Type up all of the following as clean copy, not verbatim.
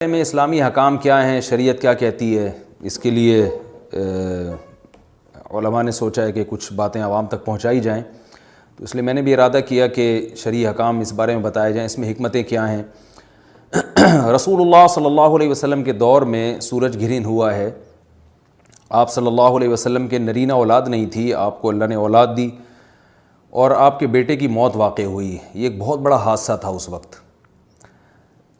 میں اسلامی حکام کیا ہیں، شریعت کیا کہتی ہے، اس کے لیے علماء نے سوچا ہے کہ کچھ باتیں عوام تک پہنچائی جائیں، تو اس لیے میں نے بھی ارادہ کیا کہ شرعی حکام اس بارے میں بتائے جائیں، اس میں حکمتیں کیا ہیں۔ رسول اللہ صلی اللہ علیہ وسلم کے دور میں سورج گرہن ہوا ہے۔ آپ صلی اللہ علیہ وسلم کے نرینہ اولاد نہیں تھی، آپ کو اللہ نے اولاد دی اور آپ کے بیٹے کی موت واقع ہوئی۔ یہ ایک بہت بڑا حادثہ تھا اس وقت،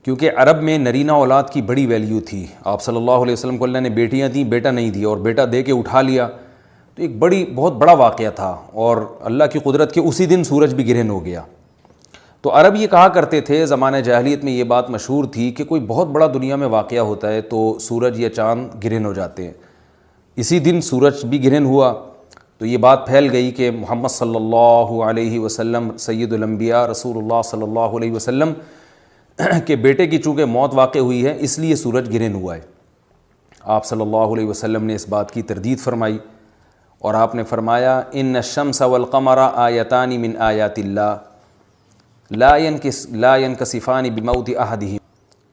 کیونکہ عرب میں نرینہ اولاد کی بڑی ویلیو تھی۔ آپ صلی اللہ علیہ وسلم کو اللہ نے بیٹیاں دیں، بیٹا نہیں دیا، اور بیٹا دے کے اٹھا لیا، تو ایک بہت بڑا واقعہ تھا، اور اللہ کی قدرت کے اسی دن سورج بھی گرہن ہو گیا۔ تو عرب یہ کہا کرتے تھے، زمانہ جاہلیت میں یہ بات مشہور تھی کہ کوئی بہت بڑا دنیا میں واقعہ ہوتا ہے تو سورج یا چاند گرہن ہو جاتے ہیں۔ اسی دن سورج بھی گرہن ہوا تو یہ بات پھیل گئی کہ محمد صلی اللہ علیہ وسلم سید الانبیاء رسول اللہ صلی اللہ علیہ وسلم کہ بیٹے کی چونکہ موت واقع ہوئی ہے اس لیے سورج گرہن ہوا ہے۔ آپ صلی اللہ علیہ وسلم نے اس بات کی تردید فرمائی، اور آپ نے فرمایا ان الشمس والقمر آیتان من آیات اللہ لا ينکسفان بموت احدہم،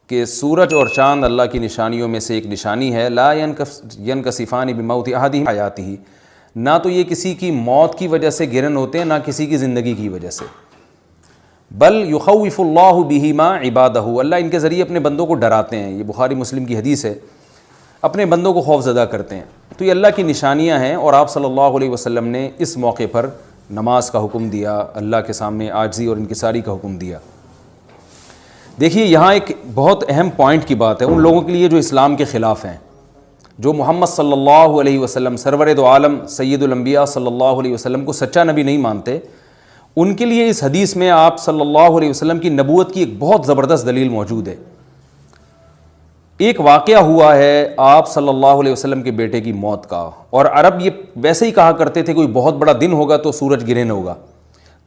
کہ سورج اور چاند اللہ کی نشانیوں میں سے ایک نشانی ہے، لا ينکسفان بموت احدہم حیاتہ، نہ تو یہ کسی کی موت کی وجہ سے گرہن ہوتے ہیں، نہ کسی کی زندگی کی وجہ سے، بل یخوف اللہ بہما عبادہ، اللہ ان کے ذریعے اپنے بندوں کو ڈراتے ہیں۔ یہ بخاری مسلم کی حدیث ہے، اپنے بندوں کو خوف زدہ کرتے ہیں۔ تو یہ اللہ کی نشانیاں ہیں، اور آپ صلی اللہ علیہ وسلم نے اس موقع پر نماز کا حکم دیا، اللہ کے سامنے عاجزی اور انکساری کا حکم دیا۔ دیکھیے یہاں ایک بہت اہم پوائنٹ کی بات ہے ان لوگوں کے لیے جو اسلام کے خلاف ہیں، جو محمد صلی اللہ علیہ وسلم سرور دو عالم سید الانبیاء صلی اللہ علیہ وسلم کو سچا نبی نہیں مانتے، ان کے لیے اس حدیث میں آپ صلی اللہ علیہ وسلم کی نبوت کی ایک بہت زبردست دلیل موجود ہے۔ ایک واقعہ ہوا ہے آپ صلی اللہ علیہ وسلم کے بیٹے کی موت کا، اور عرب یہ ویسے ہی کہا کرتے تھے کوئی بہت بڑا دن ہوگا تو سورج گرہن ہوگا۔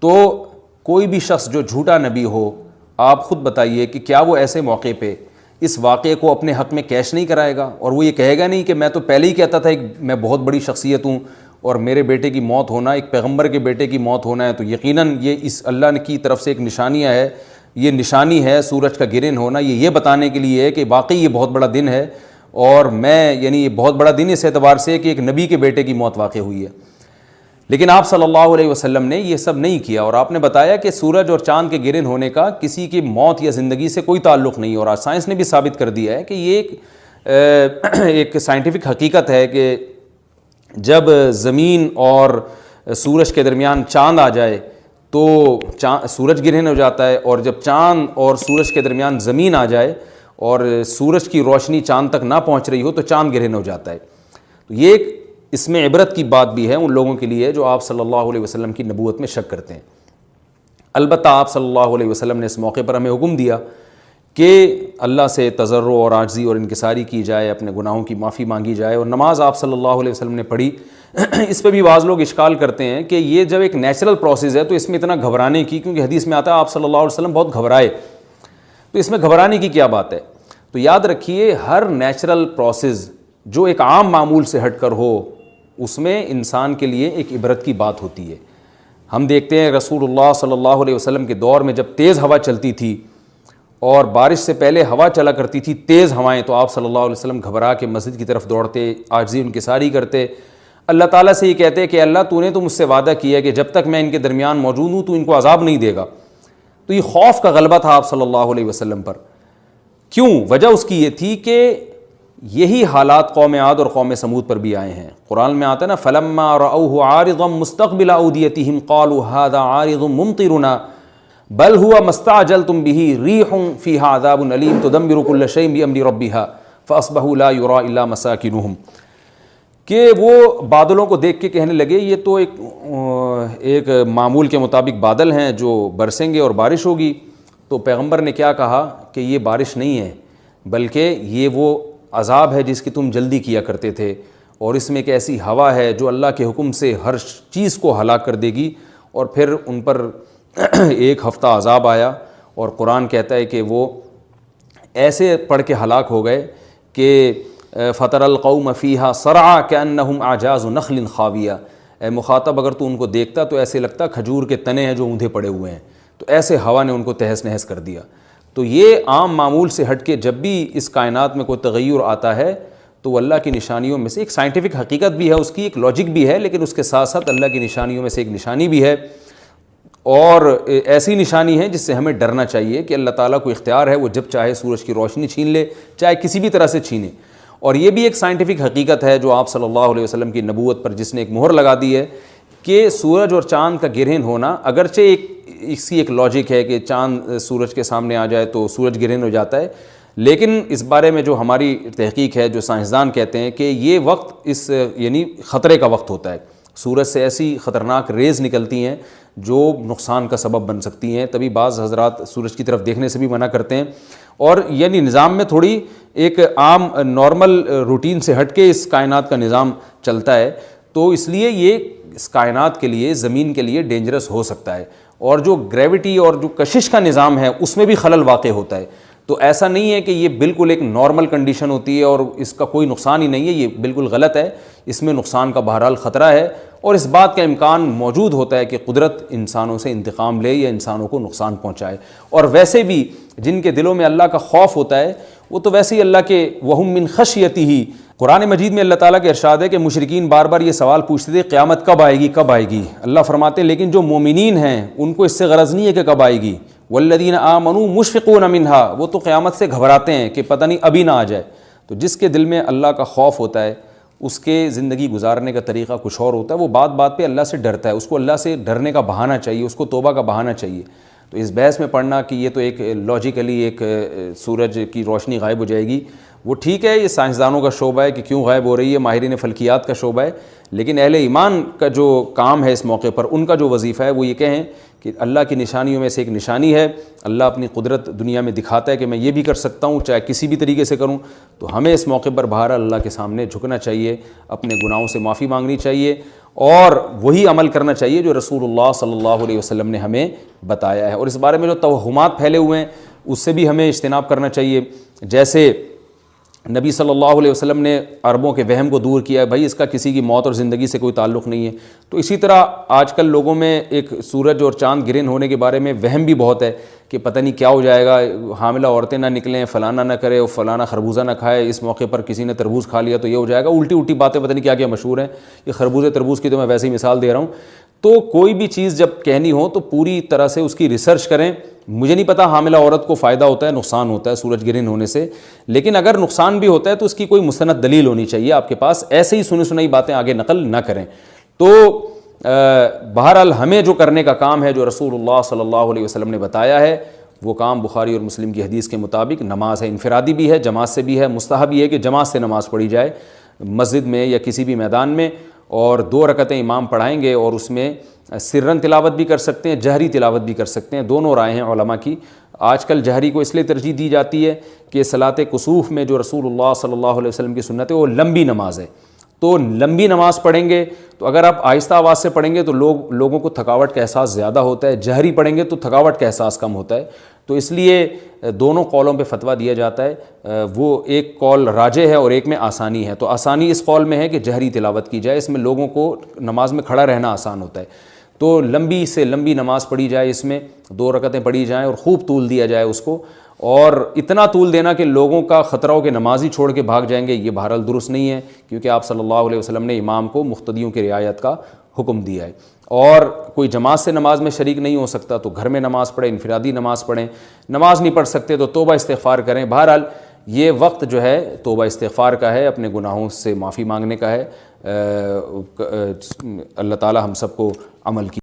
تو کوئی بھی شخص جو جھوٹا نبی ہو، آپ خود بتائیے کہ کیا وہ ایسے موقع پہ اس واقعے کو اپنے حق میں کیش نہیں کرائے گا، اور وہ یہ کہے گا نہیں کہ میں تو پہلے ہی کہتا تھا میں بہت بڑی شخصیت ہوں، اور میرے بیٹے کی موت ہونا، ایک پیغمبر کے بیٹے کی موت ہونا ہے تو یقیناً یہ اس اللہ کی طرف سے ایک نشانیاں ہے، یہ نشانی ہے سورج کا گرہن ہونا، یہ بتانے کے لیے ہے کہ واقعی یہ بہت بڑا دن ہے، اور یہ بہت بڑا دن اس اعتبار سے کہ ایک نبی کے بیٹے کی موت واقع ہوئی ہے۔ لیکن آپ صلی اللہ علیہ وسلم نے یہ سب نہیں کیا، اور آپ نے بتایا کہ سورج اور چاند کے گرہن ہونے کا کسی کی موت یا زندگی سے کوئی تعلق نہیں، اور آج سائنس نے بھی ثابت کر دیا ہے کہ یہ ایک سائنٹیفک حقیقت ہے کہ جب زمین اور سورج کے درمیان چاند آ جائے تو سورج گرہن ہو جاتا ہے، اور جب چاند اور سورج کے درمیان زمین آ جائے اور سورج کی روشنی چاند تک نہ پہنچ رہی ہو تو چاند گرہن ہو جاتا ہے۔ تو یہ ایک اس میں عبرت کی بات بھی ہے ان لوگوں کے لیے جو آپ صلی اللہ علیہ وسلم کی نبوت میں شک کرتے ہیں۔ البتہ آپ صلی اللہ علیہ وسلم نے اس موقع پر ہمیں حکم دیا کہ اللہ سے تضرع اور عاجزی اور انکساری کی جائے، اپنے گناہوں کی معافی مانگی جائے، اور نماز آپ صلی اللہ علیہ وسلم نے پڑھی۔ اس پہ بھی بعض لوگ اشکال کرتے ہیں کہ یہ جب ایک نیچرل پروسیس ہے تو اس میں اتنا گھبرانے کی، کیونکہ حدیث میں آتا ہے آپ صلی اللہ علیہ وسلم بہت گھبرائے، تو اس میں گھبرانے کی کیا بات ہے؟ تو یاد رکھیے ہر نیچرل پروسیس جو ایک عام معمول سے ہٹ کر ہو اس میں انسان کے لیے ایک عبرت کی بات ہوتی ہے۔ ہم دیکھتے ہیں رسول اللہ صلی اللہ علیہ وسلم کے دور میں جب تیز ہوا چلتی تھی اور بارش سے پہلے ہوا چلا کرتی تھی تیز ہوائیں، تو آپ صلی اللہ علیہ وسلم گھبرا کے مسجد کی طرف دوڑتے، عاجزی انکساری کرتے، اللہ تعالیٰ سے یہ کہتے کہ اللہ تو نے تو مجھ سے وعدہ کیا ہے کہ جب تک میں ان کے درمیان موجود ہوں تو ان کو عذاب نہیں دے گا۔ تو یہ خوف کا غلبہ تھا آپ صلی اللہ علیہ وسلم پر۔ کیوں؟ وجہ اس کی یہ تھی کہ یہی حالات قوم عاد اور قوم سمود پر بھی آئے ہیں۔ قرآن میں آتا ہے نا فَلَمَّا رَأَوْهُ عَارِضًا مُسْتَقْبِلَ أَوْدِيَتِهِمْ قَالُوا هَذَا عَارِضٌ مُمْطِرُنَا بَلْ هُوَ مَا اسْتَعْجَلْتُمْ بِهِ رِيحٌ فِيهَا عَذَابٌ أَلِيمٌ تُدَمِّرُ كُلَّ شَيْءٍ بِأَمْرِ رَبِّهَا فَأَصْبَحُوا لَا يُرَىٰ إِلَّا مَسَاكِنُهُمْ، کہ وہ بادلوں کو دیکھ کے کہنے لگے یہ تو ایک معمول کے مطابق بادل ہیں جو برسیں گے اور بارش ہوگی۔ تو پیغمبر نے کیا کہا کہ یہ بارش نہیں ہے بلکہ یہ وہ عذاب ہے جس کی تم جلدی کیا کرتے تھے، اور اس میں ایک ایسی ہوا ہے جو اللہ کے حکم سے ہر چیز کو ہلاک کر دے گی۔ اور پھر ان پر ایک ہفتہ عذاب آیا، اور قرآن کہتا ہے کہ وہ ایسے پڑھ کے ہلاک ہو گئے کہ فَتَرَى الْقَوْمَ فِيهَا صَرْعَىٰ كَأَنَّهُمْ أَعْجَازُ نَخْلٍ خَاوِيَةٍ، اے مخاطب اگر تو ان کو دیکھتا تو ایسے لگتا کھجور کے تنے ہیں جو اوندھے پڑے ہوئے ہیں، تو ایسے ہوا نے ان کو تہس نہس کر دیا۔ تو یہ عام معمول سے ہٹ کے جب بھی اس کائنات میں کوئی تغیر آتا ہے تو وہ اللہ کی نشانیوں میں سے ایک سائنٹیفک حقیقت بھی ہے، اس کی ایک لاجک بھی ہے، لیکن اس کے ساتھ ساتھ اللہ کی نشانیوں میں سے ایک نشانی بھی ہے، اور ایسی نشانی ہے جس سے ہمیں ڈرنا چاہیے کہ اللہ تعالیٰ کو اختیار ہے، وہ جب چاہے سورج کی روشنی چھین لے، چاہے کسی بھی طرح سے چھینے۔ اور یہ بھی ایک سائنٹیفک حقیقت ہے جو آپ صلی اللہ علیہ وسلم کی نبوت پر جس نے ایک مہر لگا دی ہے کہ سورج اور چاند کا گرہن ہونا، اگرچہ اس کی ایک لاجک ہے کہ چاند سورج کے سامنے آ جائے تو سورج گرہن ہو جاتا ہے، لیکن اس بارے میں جو ہماری تحقیق ہے، جو سائنسدان کہتے ہیں کہ یہ وقت یعنی خطرے کا وقت ہوتا ہے، سورج سے ایسی خطرناک ریز نکلتی ہیں جو نقصان کا سبب بن سکتی ہیں، تبھی بعض حضرات سورج کی طرف دیکھنے سے بھی منع کرتے ہیں، اور یعنی نظام میں تھوڑی ایک عام نارمل روٹین سے ہٹ کے اس کائنات کا نظام چلتا ہے، تو اس لیے یہ اس کائنات کے لیے، زمین کے لیے ڈینجرس ہو سکتا ہے، اور جو گریوٹی اور جو کشش کا نظام ہے اس میں بھی خلل واقع ہوتا ہے۔ تو ایسا نہیں ہے کہ یہ بالکل ایک نارمل کنڈیشن ہوتی ہے اور اس کا کوئی نقصان ہی نہیں ہے، یہ بالکل غلط ہے، اس میں نقصان کا بہرحال خطرہ ہے، اور اس بات کا امکان موجود ہوتا ہے کہ قدرت انسانوں سے انتقام لے یا انسانوں کو نقصان پہنچائے۔ اور ویسے بھی جن کے دلوں میں اللہ کا خوف ہوتا ہے وہ تو ویسے ہی اللہ کے وَهُم مِّن خَشْيَتِهِ، قرآن مجید میں اللہ تعالیٰ کے ارشاد ہے کہ مشرکین بار بار یہ سوال پوچھتے تھے قیامت کب آئے گی کب آئے گی، اللہ فرماتے ہیں لیکن جو مومنین ہیں ان کو اس سے غرض نہیں ہے کہ کب آئے گی، والذین آمنوا مشفقون منہا، وہ تو قیامت سے گھبراتے ہیں کہ پتہ نہیں ابھی نہ آ جائے۔ تو جس کے دل میں اللہ کا خوف ہوتا ہے اس کے زندگی گزارنے کا طریقہ کچھ اور ہوتا ہے، وہ بات بات پہ اللہ سے ڈرتا ہے، اس کو اللہ سے ڈرنے کا بہانہ چاہیے، اس کو توبہ کا بہانہ چاہیے۔ تو اس بحث میں پڑھنا کہ یہ تو ایک لاجیکلی ایک سورج کی روشنی غائب ہو جائے گی، وہ ٹھیک ہے، یہ سائنسدانوں کا شعبہ ہے کہ کیوں غائب ہو رہی ہے، ماہرین فلکیات کا شعبہ ہے، لیکن اہل ایمان کا جو کام ہے اس موقع پر، ان کا جو وظیفہ ہے وہ یہ کہیں کہ اللہ کی نشانیوں میں سے ایک نشانی ہے، اللہ اپنی قدرت دنیا میں دکھاتا ہے کہ میں یہ بھی کر سکتا ہوں چاہے کسی بھی طریقے سے کروں، تو ہمیں اس موقع پر بہرحال اللہ کے سامنے جھکنا چاہیے، اپنے گناہوں سے معافی مانگنی چاہیے، اور وہی عمل کرنا چاہیے جو رسول اللہ صلی اللہ علیہ وسلم نے ہمیں بتایا ہے۔ اور اس بارے میں جو توہمات پھیلے ہوئے ہیں اس سے بھی ہمیں اجتناب کرنا چاہیے، جیسے نبی صلی اللہ علیہ وسلم نے عربوں کے وہم کو دور کیا ہے، بھائی اس کا کسی کی موت اور زندگی سے کوئی تعلق نہیں ہے، تو اسی طرح آج کل لوگوں میں ایک سورج اور چاند گرہن ہونے کے بارے میں وہم بھی بہت ہے کہ پتہ نہیں کیا ہو جائے گا، حاملہ عورتیں نہ نکلیں، فلانا نہ کرے، اور فلانا خربوزہ نہ کھائے، اس موقع پر کسی نے تربوز کھا لیا تو یہ ہو جائے گا، الٹی الٹی باتیں پتہ نہیں کیا کیا مشہور ہیں، یہ خربوزے تربوز کی تو میں ویسے ہی مثال دے رہا ہوں۔ تو کوئی بھی چیز جب کہنی ہو تو پوری طرح سے اس کی ریسرچ کریں۔ مجھے نہیں پتا حاملہ عورت کو فائدہ ہوتا ہے نقصان ہوتا ہے سورج گرہن ہونے سے، لیکن اگر نقصان بھی ہوتا ہے تو اس کی کوئی مستند دلیل ہونی چاہیے آپ کے پاس، ایسے ہی سنی سنائی باتیں آگے نقل نہ کریں۔ تو بہرحال ہمیں جو کرنے کا کام ہے جو رسول اللہ صلی اللہ علیہ وسلم نے بتایا ہے وہ کام بخاری اور مسلم کی حدیث کے مطابق نماز ہے، انفرادی بھی ہے، جماعت سے بھی ہے، مستحب یہ ہے کہ جماعت سے نماز پڑھی جائے مسجد میں یا کسی بھی میدان میں، اور 2 رکعتیں امام پڑھائیں گے اور اس میں سرن تلاوت بھی کر سکتے ہیں، جہری تلاوت بھی کر سکتے ہیں، دونوں رائے ہیں علماء کی۔ آج کل جہری کو اس لیے ترجیح دی جاتی ہے کہ صلاۃ کسوف میں جو رسول اللہ صلی اللہ علیہ وسلم کی سنت ہے وہ لمبی نماز ہے، تو لمبی نماز پڑھیں گے تو اگر آپ آہستہ آواز سے پڑھیں گے تو لوگوں کو تھکاوٹ کا احساس زیادہ ہوتا ہے، جہری پڑھیں گے تو تھکاوٹ کا احساس کم ہوتا ہے، تو اس لیے دونوں قولوں پہ فتویٰ دیا جاتا ہے، وہ ایک قول راجح ہے اور ایک میں آسانی ہے، تو آسانی اس قول میں ہے کہ جہری تلاوت کی جائے، اس میں لوگوں کو نماز میں کھڑا رہنا آسان ہوتا ہے، تو لمبی سے لمبی نماز پڑھی جائے، اس میں 2 رکعتیں پڑھی جائیں اور خوب طول دیا جائے اس کو، اور اتنا طول دینا کہ لوگوں کا خطرہ ہو کہ نماز ہی چھوڑ کے بھاگ جائیں گے، یہ بہرحال درست نہیں ہے، کیونکہ آپ صلی اللہ علیہ وسلم نے امام کو مقتدیوں کی رعایت کا حکم دیا ہے۔ اور کوئی جماعت سے نماز میں شریک نہیں ہو سکتا تو گھر میں نماز پڑھیں، انفرادی نماز پڑھیں، نماز نہیں پڑھ سکتے تو توبہ استغفار کریں۔ بہرحال یہ وقت جو ہے توبہ استغفار کا ہے، اپنے گناہوں سے معافی مانگنے کا ہے۔ اللہ تعالی ہم سب کو عمل کی